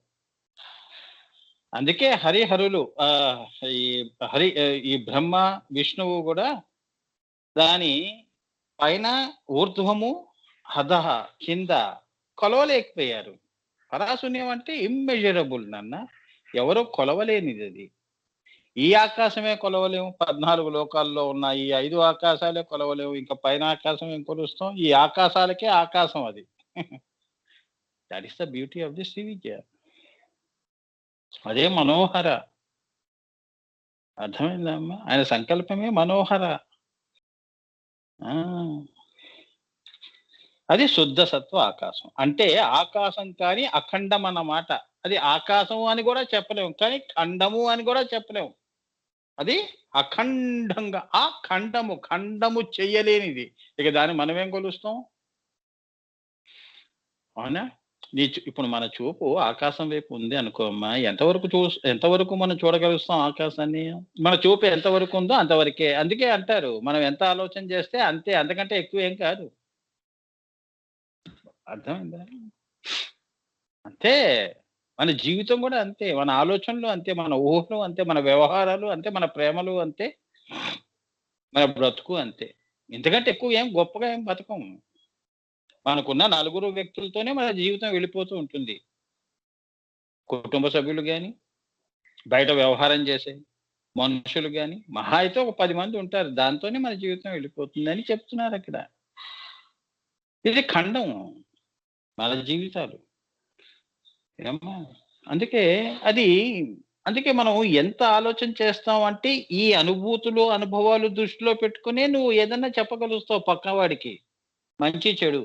అందుకే హరిహరులు ఈ ఈ బ్రహ్మ విష్ణువు కూడా దాని పైన ఊర్ధ్వము హదహ కింద కొలవలేకపోయారు. పరాశూన్యం అంటే ఇమ్మెజరబుల్ నాన్న, ఎవరో కొలవలేనిది అది. ఈ ఆకాశమే కొలవలేము, 14 లోకాల్లో ఉన్న ఈ 5 ఆకాశాలే కొలవలేము, ఇంకా పైన ఆకాశం ఏం కొలుస్తాం? ఈ ఆకాశాలకే ఆకాశం అది. That is the beauty of the Sri Vidya. అదే మనోహర. అర్థమైందమ్మా? ఆయన సంకల్పమే మనోహర. ఆ! అది శుద్ధ సత్వ ఆకాశం. అంటే ఆకాశం కానీ అఖండం అన్నమాట. అది ఆకాశం అని కూడా చెప్పలేము. కానీ ఖండము అని కూడా చెప్పలేము. అది అఖండంగా ఆ ఖండము, ఖండము చెయ్యలేనిది. ఇక దాన్ని మనమేం కొలుస్తాం? అవునా? ఇప్పుడు మన చూపు ఆకాశం వైపు ఉంది అనుకో అమ్మా. ఎంతవరకు మనం చూడగలుగుతాం ఆకాశాన్ని? మన చూపు ఎంతవరకు ఉందో అంతవరకే. అందుకే అంటారు, మనం ఎంత ఆలోచన చేస్తే అంతే, అంతకంటే ఎక్కువ ఏం కాదు. అర్థమైందా? అంతే. మన జీవితం కూడా అంతే. మన ఆలోచనలు అంతే, మన ఊహలు అంతే, మన వ్యవహారాలు అంతే, మన ప్రేమలు అంతే, మన బ్రతుకు అంతే. ఇంతకంటే ఎక్కువ ఏం గొప్పగా ఏం బతకం. మనకున్న నలుగురు వ్యక్తులతోనే మన జీవితం వెళ్ళిపోతూ ఉంటుంది. కుటుంబ సభ్యులు గాని, బయట వ్యవహారం చేసే మనుషులు గాని, మహా అయితే ఒక 10 మంది ఉంటారు. దాంతోనే మన జీవితం వెళ్ళిపోతుందని చెప్తున్నారక్కడ. ఇది ఖండం మన జీవితాలు. ఏమ్మా! అందుకే అది అందుకే మనం ఎంత ఆలోచన చేస్తాం అంటే, ఈ అనుభూతులు, అనుభవాలు దృష్టిలో పెట్టుకునే నువ్వు ఏదన్నా చెప్పగలుగుతావు పక్కవాడికి. మంచి, చెడు.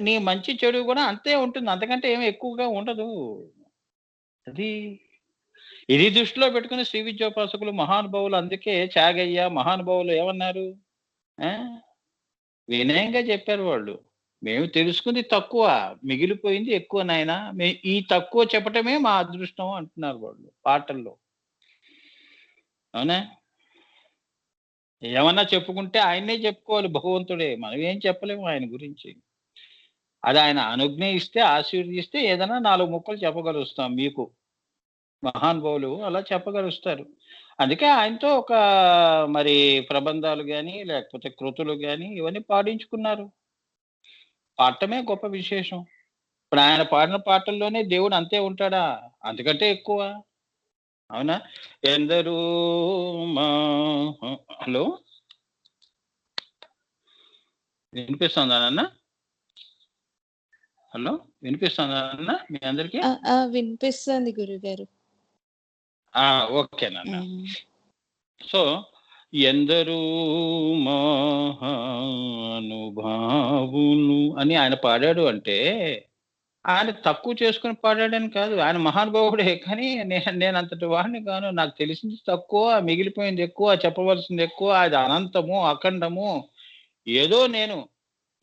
నీ మంచి, చెడు గూడా అంతే ఉంటుంది. అంతకంటే ఏమి ఎక్కువగా ఉండదు. అది. ఇది దృష్టిలో పెట్టుకుని శ్రీ విద్యోపాసకులు మహానుభావులు అందుకే త్యాగయ్య మహానుభావులు ఏమన్నారు? ఆ! వినయంగా చెప్పారు వాళ్ళు. మేము తెలుసుకుంది తక్కువ, మిగిలిపోయింది ఎక్కువ నాయనా. ఈ తక్కువ చెప్పటమే మా అదృష్టం అంటున్నారు వాళ్ళు పాటల్లో. అవునా? ఏమన్నా చెప్పుకుంటే ఆయన్నే చెప్పుకోవాలి, భగవంతుడే. మనం ఏం చెప్పలేము ఆయన గురించి. అది ఆయన అనుజ్ఞ ఇస్తే, ఆశీర్వదిస్తే ఏదైనా 4 ముక్కలు చెప్పగలుగుతాం మీకు. మహానుభావులు అలా చెప్పగలుగుతారు. అందుకే ఆయనతో ఒక మరి ప్రబంధాలు గాని, లేకపోతే కృతులు గాని ఇవన్నీ పాడించుకున్నారు. పాడటమే గొప్ప విశేషం. ఇప్పుడు ఆయన పాడిన పాటల్లోనే దేవుడు అంతే ఉంటాడా? అంతకంటే ఎక్కువ. అవునా? ఎందరో మా హలో! వినిపిస్తుందా నాన్న? హలో! వినిపిస్తుందా నాన్న మీ అందరికి? వినిపిస్తుంది గురుగారు. ఓకే నాన్న. సో, ఎందరో మహానుభావులు అని ఆయన పాడాడు అంటే, ఆయన తక్కువ చేసుకొని పాడాడని కాదు. ఆయన మహానుభావుడే. కానీ నేనంతటి వాడిని కాను. నాకు తెలిసింది తక్కువ, మిగిలిపోయింది ఎక్కువ, చెప్పవలసింది ఎక్కువ. అది అనంతము, అఖండము. ఏదో నేను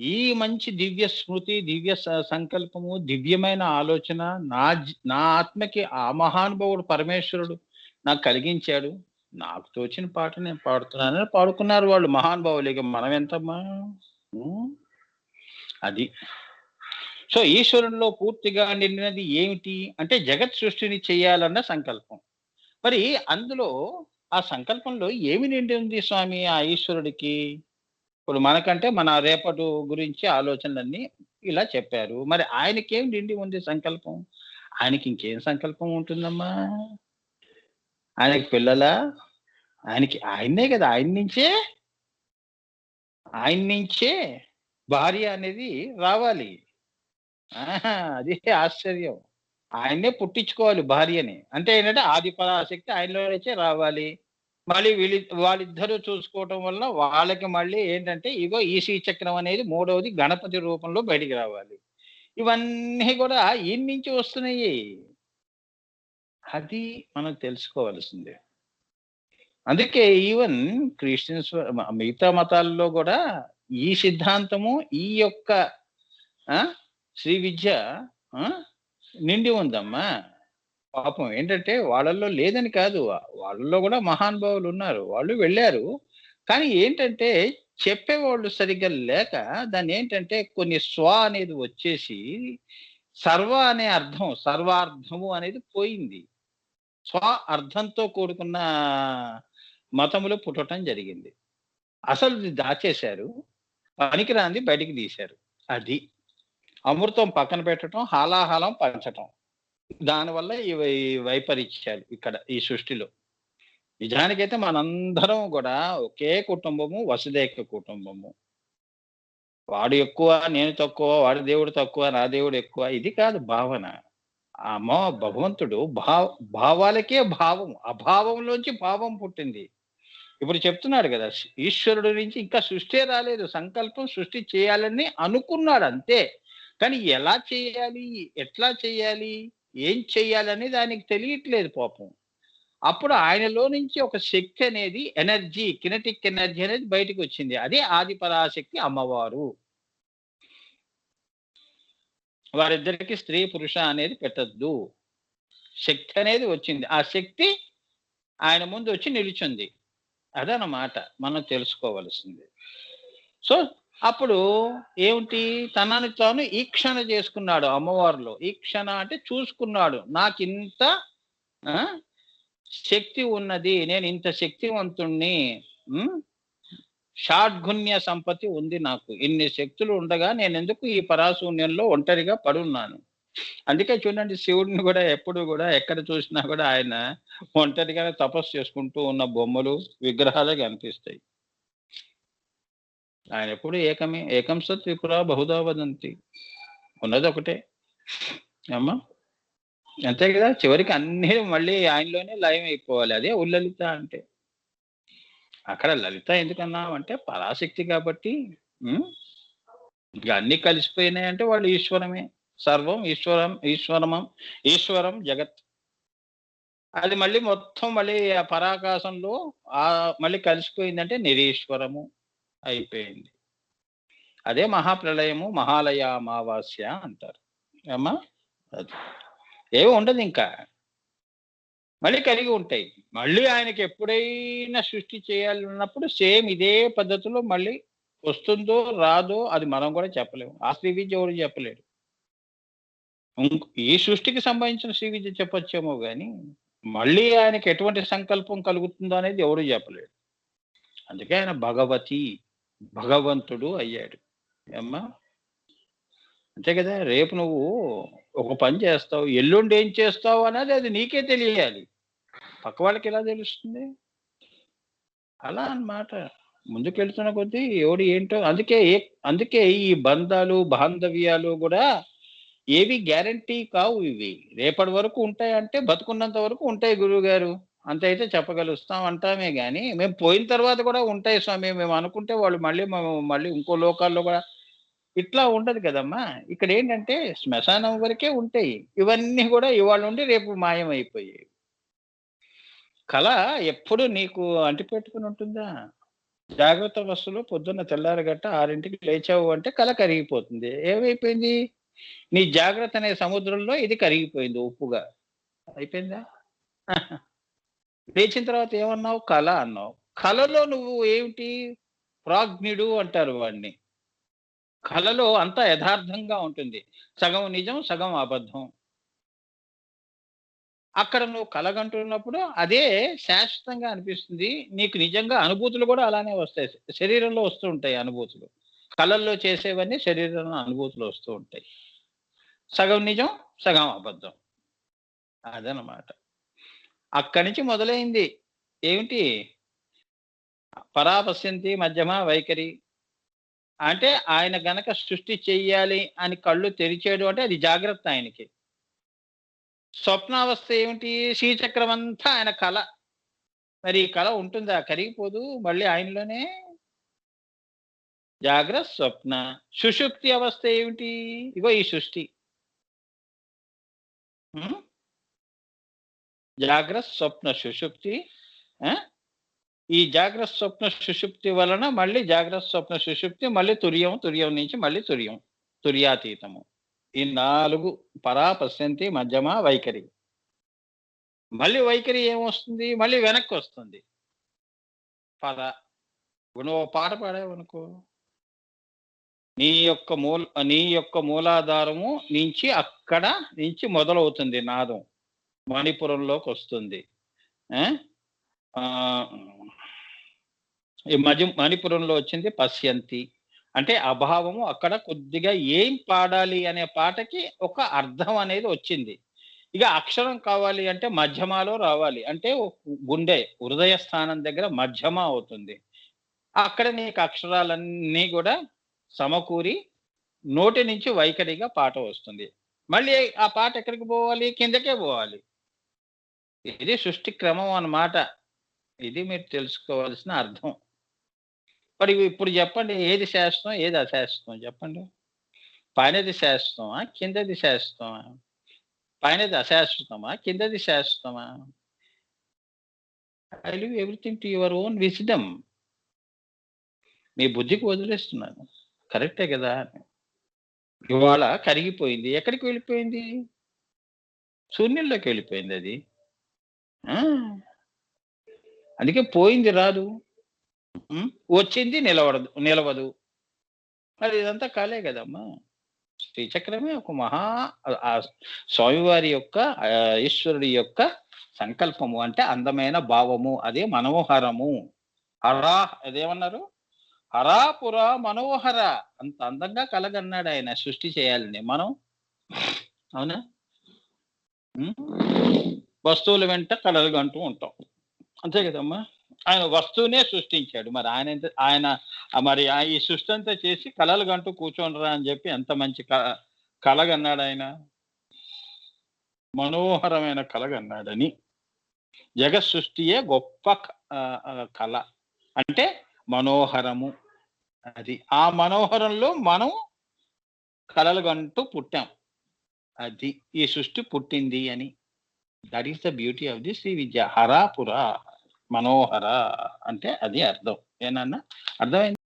ఈ మంచి దివ్య స్మృతి, దివ్య సంకల్పము, దివ్యమైన ఆలోచన నా ఆత్మకి ఆ మహానుభావుడు పరమేశ్వరుడు నాకు కలిగించాడు. నాకు తోచిన పాట నేను పాడుతున్నానని పాడుకున్నారు వాళ్ళు మహానుభావులు. ఇక మనం ఎంతమ్మా? అది. సో, ఈశ్వరునిలో పూర్తిగా నిండినది ఏమిటి అంటే, జగత్ సృష్టిని చేయాలన్న సంకల్పం. మరి అందులో ఆ సంకల్పంలో ఏమి నిండి ఉంది స్వామి ఆ ఈశ్వరుడికి? ఇప్పుడు మనకంటే మన రేపటి గురించి ఆలోచనలన్నీ ఇలా చెప్పారు. మరి ఆయనకేం నిండి ఉంది సంకల్పం? ఆయనకి ఇంకేం సంకల్పం ఉంటుందమ్మా? ఆయనకి పిల్లలా? ఆయన్నే కదా! ఆయన నుంచే భార్య అనేది రావాలి. అదే ఆశ్చర్యం. ఆయన్నే పుట్టించుకోవాలి భార్యని. అంటే ఏంటంటే ఆది పరాశక్తి ఆయనలో నుంచే రావాలి. మళ్ళీ వాళ్ళిద్దరూ చూసుకోవటం వల్ల వాళ్ళకి మళ్ళీ ఏంటంటే ఇగో ఈ శ్రీచక్రం అనేది మూడవది గణపతి రూపంలో బయటికి రావాలి. ఇవన్నీ కూడా ఈయన నుంచి వస్తున్నాయి. అది మనం తెలుసుకోవాల్సిందే. అందుకే ఈవెన్ క్రిస్టియన్స్ మిగతా మతాల్లో కూడా ఈ సిద్ధాంతము, ఈ యొక్క శ్రీ విద్య నిండి ఉందమ్మా. పాపం ఏంటంటే వాళ్ళల్లో లేదని కాదు. వాళ్ళలో కూడా మహానుభావులు ఉన్నారు. వాళ్ళు వెళ్ళారు. కానీ ఏంటంటే చెప్పేవాళ్ళు సరిగ్గా లేక దాన్నేంటంటే కొన్ని అనేది వచ్చేసి సర్వ అనే అర్థం, సర్వార్థము అనేది పోయింది. స్వ అర్థంతో కూడుకున్న మతములు పుట్టడం జరిగింది. అసలు దాచేశారు, పనికిరాంది బయటికి తీశారు. అది అమృతం పక్కన పెట్టడం, హాలాహలం పంచటం. దానివల్ల ఈ వైపరీత్యాలు ఇక్కడ ఈ సృష్టిలో. నిజానికైతే మనందరం కూడా ఒకే కుటుంబము, వసుదైక కుటుంబము. వాడు ఎక్కువ, నేను తక్కువ, వాడి దేవుడు తక్కువ, నా దేవుడు ఎక్కువ, ఇది కాదు భావన. భగవంతుడు భావాలకే భావం, అభావంలోంచి భావం పుట్టింది. ఇప్పుడు చెప్తున్నాడు కదా, ఈశ్వరుడు నుంచి ఇంకా సృష్టి రాలేదు, సంకల్పం సృష్టి చేయాలని అనుకున్నాడు అంతే. కానీ ఎలా చేయాలి, ఎట్లా చేయాలి, ఏం చెయ్యాలని దానికి తెలియట్లేదు పాపం. అప్పుడు ఆయనలో నుంచి ఒక శక్తి అనేది, ఎనర్జీ, కినెటిక్ ఎనర్జీ అనేది బయటకు వచ్చింది. అదే ఆది పరాశక్తి అమ్మవారు. వారిద్దరికి స్త్రీ పురుష అనేది పెట్టద్దు, శక్తి అనేది వచ్చింది. ఆ శక్తి ఆయన ముందు వచ్చి నిలిచింది. అదనమాట మనం తెలుసుకోవలసింది. సో అప్పుడు ఏమిటి, తనని తాను ఈక్షణ చేసుకున్నాడు అమ్మవారిలో. ఈక్షణ అంటే చూసుకున్నాడు, నాకింత శక్తి ఉన్నది, నేను ఇంత శక్తివంతుణ్ణి, షాడ్గుణ్య సంపత్తి ఉంది నాకు, ఇన్ని శక్తులు ఉండగా నేను ఎందుకు ఈ పరాశూన్యంలో ఒంటరిగా పడున్నాను. అందుకే చూడండి, శివుడిని కూడా ఎప్పుడు కూడా ఎక్కడ చూసినా కూడా ఆయన ఒంటరిగానే తపస్సు చేసుకుంటూ ఉన్న బొమ్మలు, విగ్రహాలే కనిపిస్తాయి. ఆయన ఎప్పుడు ఏకమే, ఏకం సత్ త్రిపుర బహుదా వదంతి, ఉన్నది ఒకటే అమ్మా, అంతే కదా. చివరికి అన్ని మళ్ళీ ఆయనలోనే లయం అయిపోవాలి. అదే ఉల్లలిత అంటే. అక్కడ లలిత ఎందుకన్నామంటే పరాశక్తి కాబట్టి. ఇక అన్ని కలిసిపోయినాయంటే వాళ్ళు ఈశ్వరమే, సర్వం ఈశ్వరం జగత్. అది మళ్ళీ మొత్తం మళ్ళీ ఆ పరాకాశంలో మళ్ళీ కలిసిపోయిందంటే నిరీశ్వరము అయిపోయింది. అదే మహాప్రళయము, మహాలయ అమావాస్య అంటారు అమ్మా. అది ఏమి ఉండదు, ఇంకా మళ్ళీ కలిగి ఉంటాయి. మళ్ళీ ఆయనకి ఎప్పుడైనా సృష్టి చేయాలన్నప్పుడు సేమ్ ఇదే పద్ధతిలో మళ్ళీ వస్తుందో రాదో అది మనం కూడా చెప్పలేము. ఆ శ్రీ విద్య ఎవరు చెప్పలేడు. ఈ సృష్టికి సంబంధించిన శ్రీ విద్య చెప్పొచ్చేమో కానీ మళ్ళీ ఆయనకి ఎటువంటి సంకల్పం కలుగుతుందో అనేది ఎవరు చెప్పలేడు. అందుకే ఆయన భగవంతుడు అయ్యాడు అమ్మా. అంతే కదా. రేపు నువ్వు ఒక పని చేస్తావు, ఎల్లుండి ఏం చేస్తావు అనేది అది నీకే తెలియాలి, పక్క వాళ్ళకి ఎలా తెలుస్తుంది? అలా అన్నమాట. ముందుకెళ్తున్న కొద్దీ ఎవడు ఏంటో. అందుకే ఈ బంధాలు, బాంధవ్యాలు కూడా ఏవి గ్యారంటీ కావు. ఇవి రేపటి వరకు ఉంటాయంటే బతుకున్నంత వరకు ఉంటాయి గురువు గారు, అంత అయితే చెప్పగలుస్తాం అంటామే కానీ మేము పోయిన తర్వాత కూడా ఉంటాయి స్వామి మేము అనుకుంటే వాళ్ళు మళ్ళీ ఇంకో లోకాల్లో కూడా ఇట్లా ఉండదు కదమ్మా. ఇక్కడ ఏంటంటే శ్మశానం వరకే ఉంటాయి ఇవన్నీ కూడా, ఇవాళ ఉండి రేపు మాయమైపోయాయి. కళ ఎప్పుడు నీకు అంటిపెట్టుకుని ఉంటుందా? జాగ్రత్త అవస్థలో పొద్దున్న తెల్లారగట్ట 6ంటికి లేచావు అంటే కళ కరిగిపోతుంది. ఏమైపోయింది? నీ జాగ్రత్త అనే సముద్రంలో ఇది కరిగిపోయింది, ఉప్పుగా అయిపోయిందా? లేచిన తర్వాత ఏమన్నావు? కళ అన్నావు. కళలో నువ్వు ఏమిటి? ప్రాజ్ఞుడు అంటారు వాడిని. కళలో అంతా యథార్థంగా ఉంటుంది, సగం నిజం సగం అబద్ధం. అక్కడ నువ్వు కలగంటున్నప్పుడు అదే శాశ్వతంగా అనిపిస్తుంది నీకు. నిజంగా అనుభూతులు కూడా అలానే వస్తాయి, శరీరంలో వస్తూ ఉంటాయి అనుభూతులు. కళల్లో చేసేవన్నీ శరీరంలో అనుభూతులు వస్తూ ఉంటాయి. సగం నిజం సగం అబద్ధం, అదనమాట. అక్కడి నుంచి మొదలైంది ఏమిటి? పరాపశ్యంతి మధ్యమ వైఖరి అంటే ఆయన గనక సృష్టి చెయ్యాలి అని కళ్ళు తెరిచాడు అంటే అది జాగ్రత్త ఆయనకి. స్వప్నావస్థ ఏమిటి? శ్రీచక్రం అంతా ఆయన కళ. మరి ఈ కళ ఉంటుందా? కరిగిపోదు, మళ్ళీ ఆయనలోనే. జాగ్రత్త స్వప్న సుషుప్తి అవస్థ ఏమిటి? ఇగో ఈ సృష్టి. జాగ్రత్త స్వప్న సుషుప్తి. ఈ జాగ్రత్త స్వప్న సుషుప్తి వలన మళ్ళీ జాగ్రత్త స్వప్న సుషుప్తి, మళ్ళీ తుర్యం నుంచి మళ్ళీ తుర్యాతీతము. ఈ 4 పరాపశ్యంతి మధ్యమ వైఖరి. మళ్ళీ వైఖరి ఏమొస్తుంది? మళ్ళీ వెనక్కి వస్తుంది పద. నువ్వు పాట పాడావనుకో, నీ యొక్క మూలాధారము నుంచి అక్కడ నుంచి మొదలవుతుంది నాదం. మణిపురంలోకి వస్తుంది. ఆ? ఆ, ఈ మణిపురంలో వచ్చింది పశ్యంతి అంటే అభావము. అక్కడ కొద్దిగా ఏం పాడాలి అనే పాటకి ఒక అర్థం అనేది వచ్చింది. ఇక అక్షరం కావాలి అంటే మధ్యమాలో రావాలి. అంటే గుండె హృదయ స్థానం దగ్గర మధ్యమ అవుతుంది. అక్కడ నీకు అక్షరాలన్నీ కూడా సమకూరి నోటి నుంచి వైఖరిగా పాట వస్తుంది. మళ్ళీ ఆ పాట ఎక్కడికి పోవాలి? కిందకే పోవాలి. ఇది సృష్టి క్రమం అన్నమాట. ఇది మీరు తెలుసుకోవాల్సిన అర్థం. మరి ఇప్పుడు చెప్పండి, ఏది శాస్త్రం, ఏది అశాస్త్రం చెప్పండి. పైనది శాస్త్రమా, కిందది శాస్త్రమా? పైనది అశాశ్వతమా, కిందది శాశ్వతమా? I leave everything to your own wisdom. మీ బుద్ధికి వదిలేస్తున్నాను. కరెక్టే కదా? ఇవాళ కరిగిపోయింది, ఎక్కడికి వెళ్ళిపోయింది? శూన్యంలోకి వెళ్ళిపోయింది అది. ఆ, అందుకే పోయింది రాదు, వచ్చింది నిలవదు. మరి ఇదంతా కాలే కదమ్మా. శ్రీచక్రమే ఒక మహా స్వామివారి యొక్క ఈశ్వరుడి యొక్క సంకల్పము. అంటే అందమైన భావము, అదే మనోహరము. హరా అదేమన్నారు? హరాపుర మనోహర. అంత అందంగా కలగన్నాడు ఆయన సృష్టి చేయాలని. మనం అవునా? వస్తువుల వెంట కలలు అంటూ ఉంటాం, అంతే కదమ్మా. ఆయన వస్తువునే సృష్టించాడు. మరి ఆయన మరి ఈ సృష్టి అంతా చేసి కలలు గంటూ కూర్చోండిరా అని చెప్పి ఎంత మంచి కలగన్నాడు ఆయన. మనోహరమైన కలగన్నాడని. జగత్ సృష్టియే గొప్ప కళ అంటే మనోహరము. అది ఆ మనోహరంలో మనం కలలు గంటూ పుట్టాం. అది ఈ సృష్టి పుట్టింది అని. That is the beauty of the Sri Vidya. హరాపుర మనోహర అంటే అది అర్థం. ఏనన్నా అర్థమైంది?